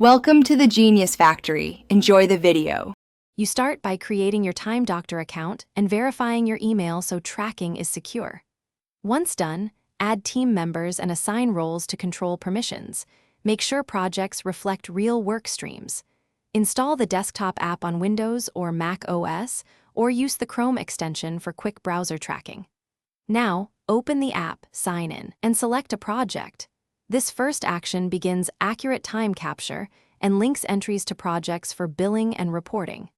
Welcome to the Genius Factory. Enjoy the video. You start by creating your Time Doctor account and verifying your email so tracking is secure. Once done, add team members and assign roles to control permissions. Make sure projects reflect real work streams. Install the desktop app on Windows or Mac OS, or use the Chrome extension for quick browser tracking. Now, open the app, sign in, and select a project. This first action begins accurate time capture and links entries to projects for billing and reporting.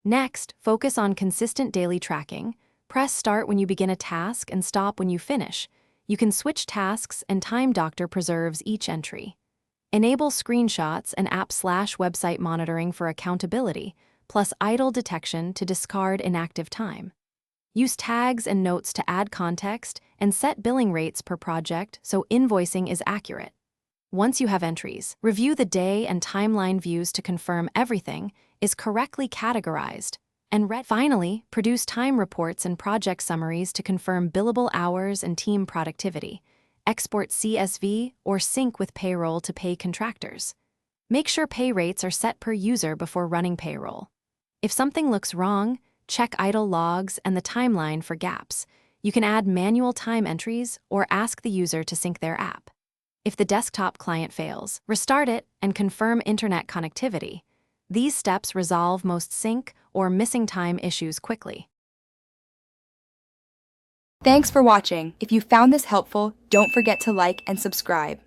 Next, focus on consistent daily tracking. Press Start when you begin a task and Stop when you finish. You can switch tasks, and Time Doctor preserves each entry. Enable screenshots and app/website monitoring for accountability, plus idle detection to discard inactive time. Use tags and notes to add context and set billing rates per project so invoicing is accurate. Once you have entries, review the day and timeline views to confirm everything is correctly categorized. And finally, produce time reports and project summaries to confirm billable hours and team productivity. Export CSV or sync with payroll to pay contractors. Make sure pay rates are set per user before running payroll. If something looks wrong, check idle logs and the timeline for gaps. You can add manual time entries or ask the user to sync their app. If the desktop client fails, restart it and confirm internet connectivity. These steps resolve most sync or missing time issues quickly. Thanks for watching. If you found this helpful, don't forget to like and subscribe.